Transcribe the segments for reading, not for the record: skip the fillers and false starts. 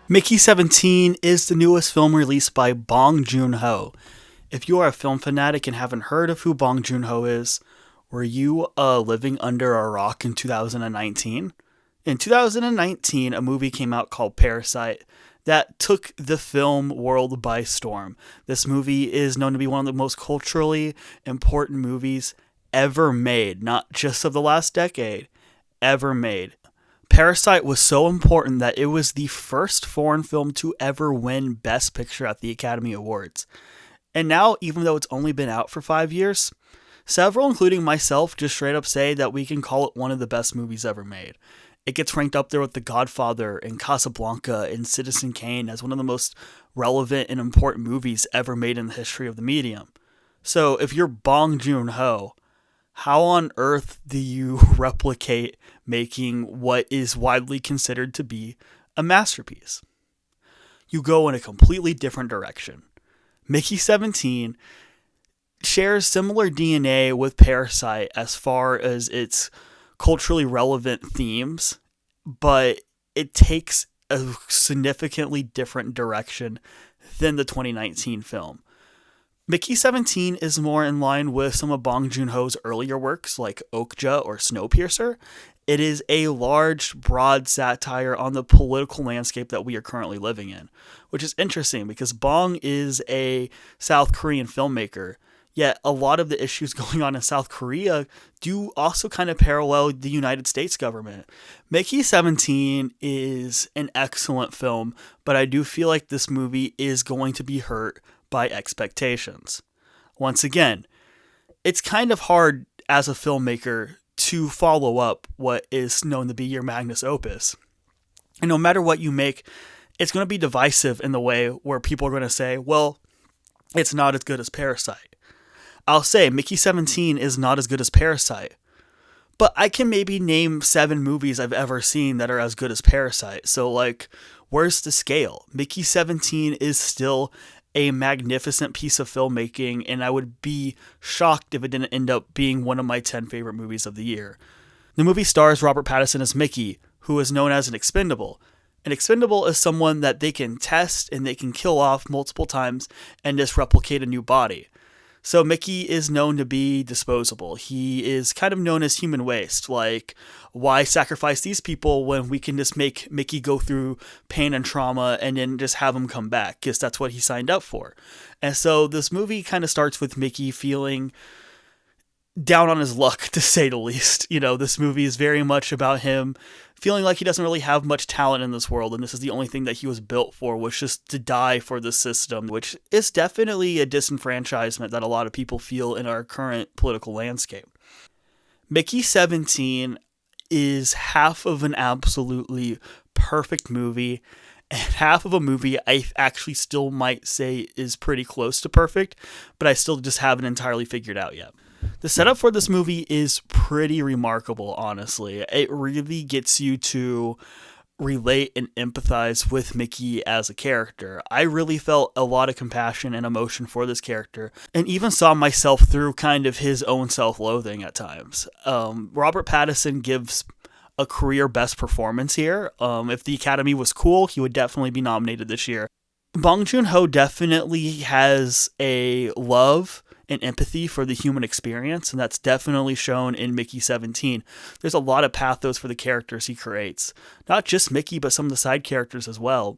Mickey 17 is the newest film released by Bong Joon-ho. If you are a film fanatic and haven't heard of who Bong Joon-ho is, were you living under a rock in 2019? In 2019, a movie came out called Parasite that took the film world by storm. This movie is known to be one of the most culturally important movies ever made, not just of the last decade, ever made. Parasite was so important that it was the first foreign film to ever win Best Picture at the Academy Awards. And now, even though it's only been out for 5 years, several, including myself, just straight up say that we can call it one of the best movies ever made. It gets ranked up there with The Godfather and Casablanca and Citizen Kane as one of the most relevant and important movies ever made in the history of the medium. So, if you're Bong Joon-ho, how on earth do you replicate making what is widely considered to be a masterpiece? You go in a completely different direction. Mickey 17 shares similar DNA with Parasite as far as its culturally relevant themes, but it takes a significantly different direction than the 2019 film. Mickey 17 is more in line with some of Bong Joon-ho's earlier works like Okja or Snowpiercer. It is a large, broad satire on the political landscape that we are currently living in, which is interesting because Bong is a South Korean filmmaker, yet a lot of the issues going on in South Korea do also kind of parallel the United States government. Mickey 17 is an excellent film, but I do feel like this movie is going to be hurt by expectations. Once again, it's kind of hard as a filmmaker to follow up what is known to be your magnus opus. And no matter what you make, it's going to be divisive in the way where people are going to say, well, it's not as good as Parasite. I'll say Mickey 17 is not as good as Parasite, but I can maybe name 7 movies I've ever seen that are as good as Parasite. So, like, where's the scale? Mickey 17 is still a magnificent piece of filmmaking, and I would be shocked if it didn't end up being one of my 10 favorite movies of the year. The movie stars Robert Pattinson as Mickey, who is known as an expendable. An expendable is someone that they can test and they can kill off multiple times and just replicate a new body. So Mickey is known to be disposable. He is kind of known as human waste. Like, why sacrifice these people when we can just make Mickey go through pain and trauma and then just have him come back? Because that's what he signed up for. And so this movie kind of starts with Mickey feeling down on his luck, to say the least. You know, this movie is very much about him feeling like he doesn't really have much talent in this world, and this is the only thing that he was built for, was just to die for the system, which is definitely a disenfranchisement that a lot of people feel in our current political landscape. Mickey 17 is half of an absolutely perfect movie, and half of a movie I actually still might say is pretty close to perfect, but I still just haven't entirely figured out yet. The setup for this movie is pretty remarkable, honestly. It really gets you to relate and empathize with Mickey as a character. I really felt a lot of compassion and emotion for this character, and even saw myself through kind of his own self-loathing at times. Robert Pattinson gives a career best performance here. If the Academy was cool, he would definitely be nominated this year. Bong Joon-ho definitely has a love and empathy for the human experience, and that's definitely shown in Mickey 17. There's a lot of pathos for the characters he creates. Not just Mickey, but some of the side characters as well,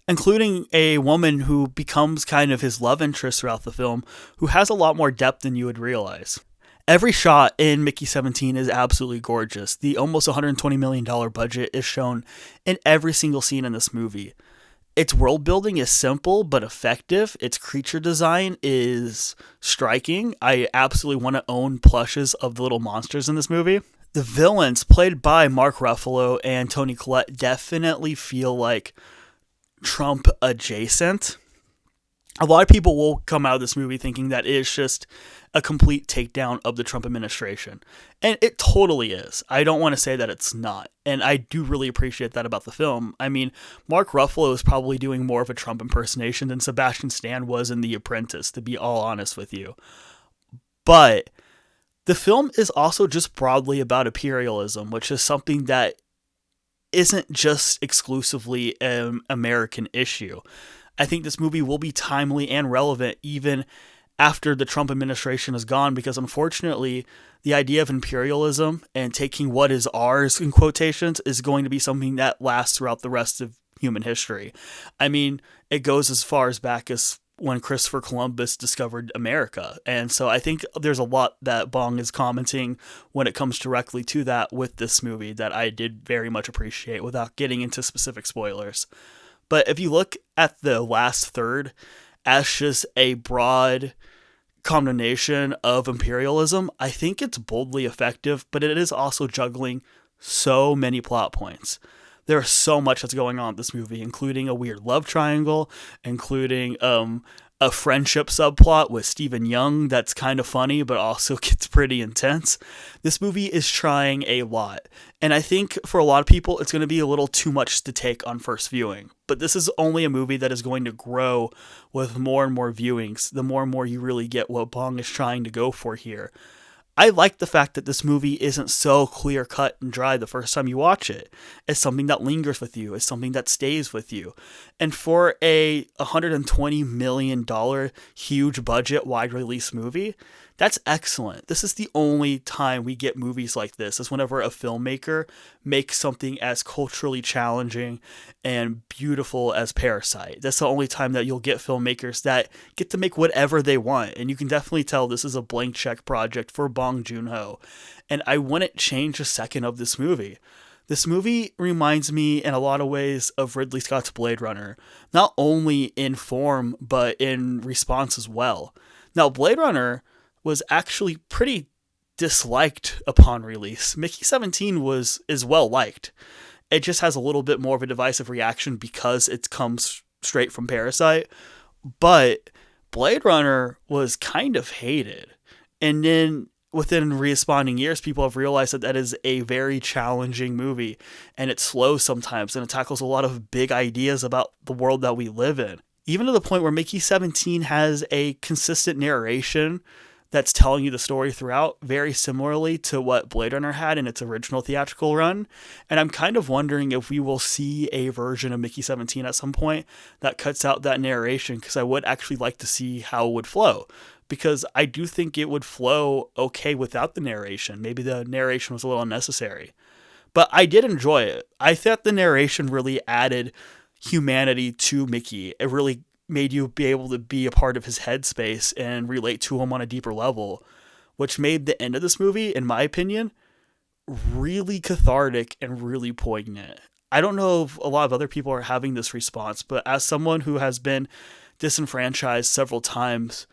including a woman who becomes kind of his love interest throughout the film, who has a lot more depth than you would realize. Every shot in Mickey 17 is absolutely gorgeous. The almost $120 million budget is shown in every single scene in this movie. Its world building is simple but effective. Its creature design is striking. I absolutely want to own plushes of the little monsters in this movie. The villains, played by Mark Ruffalo and Toni Collette, definitely feel like Trump adjacent. A lot of people will come out of this movie thinking that it is just a complete takedown of the Trump administration. And it totally is. I don't want to say that it's not. And I do really appreciate that about the film. I mean, Mark Ruffalo is probably doing more of a Trump impersonation than Sebastian Stan was in The Apprentice, to be all honest with you. But the film is also just broadly about imperialism, which is something that isn't just exclusively an American issue. I think this movie will be timely and relevant even after the Trump administration is gone, because unfortunately, the idea of imperialism and taking what is ours, in quotations, is going to be something that lasts throughout the rest of human history. I mean, it goes as far as back as when Christopher Columbus discovered America. And so I think there's a lot that Bong is commenting when it comes directly to that with this movie that I did very much appreciate without getting into specific spoilers. But if you look at the last third as just a broad condemnation of imperialism, I think it's boldly effective, but it is also juggling so many plot points. There's so much that's going on in this movie, including a weird love triangle, including a friendship subplot with Stephen Young that's kind of funny, but also gets pretty intense. This movie is trying a lot. And I think for a lot of people, it's going to be a little too much to take on first viewing. But this is only a movie that is going to grow with more and more viewings, the more and more you really get what Bong is trying to go for here. I like the fact that this movie isn't so clear cut and dry the first time you watch it. It's something that lingers with you. It's something that stays with you. And for a $120 million huge budget wide release movie, that's excellent. This is the only time we get movies like this, is whenever a filmmaker makes something as culturally challenging and beautiful as Parasite. That's the only time that you'll get filmmakers that get to make whatever they want. And you can definitely tell this is a blank check project for Bong Joon-ho. And I wouldn't change a second of this movie. This movie reminds me in a lot of ways of Ridley Scott's Blade Runner, not only in form, but in response as well. Now, Blade Runner was actually pretty disliked upon release. Mickey 17 is well liked. It just has a little bit more of a divisive reaction because it comes straight from Parasite. But Blade Runner was kind of hated. And then within responding years, people have realized that that is a very challenging movie, and it's slow sometimes, and it tackles a lot of big ideas about the world that we live in. Even to the point where Mickey 17 has a consistent narration that's telling you the story throughout, very similarly to what Blade Runner had in its original theatrical run. And I'm kind of wondering if we will see a version of Mickey 17 at some point that cuts out that narration, because I would actually like to see how it would flow. Because I do think it would flow okay without the narration. Maybe the narration was a little unnecessary. But I did enjoy it. I thought the narration really added humanity to Mickey. It really made you be able to be a part of his headspace and relate to him on a deeper level, which made the end of this movie, in my opinion, really cathartic and really poignant. I don't know if a lot of other people are having this response, but as someone who has been disenfranchised several times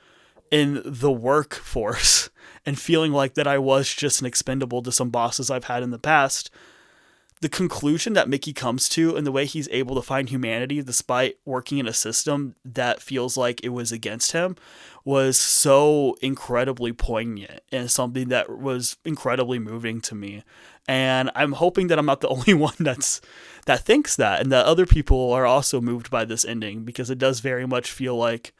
in the workforce and feeling like that I was just an expendable to some bosses I've had in the past, the conclusion that Mickey comes to and the way he's able to find humanity despite working in a system that feels like it was against him was so incredibly poignant and something that was incredibly moving to me. And I'm hoping that I'm not the only one that thinks that, and that other people are also moved by this ending, because it does very much feel like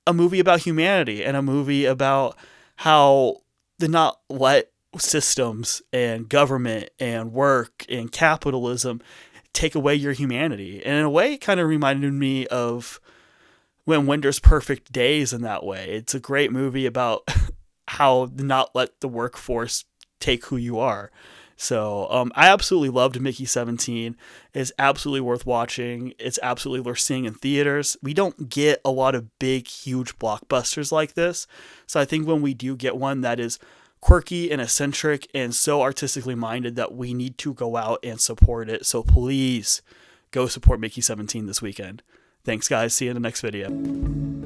a movie about humanity and a movie about how to not let systems and government and work and capitalism take away your humanity. And in a way, it kind of reminded me of When Winter's Perfect Days in that way. It's a great movie about how to not let the workforce take who you are. So I absolutely loved Mickey 17. It's absolutely worth watching. It's absolutely worth seeing in theaters. We don't get a lot of big, huge blockbusters like this. So I think when we do get one that is quirky and eccentric and so artistically minded, that we need to go out and support it. So please go support Mickey 17 this weekend. Thanks, guys. See you in the next video.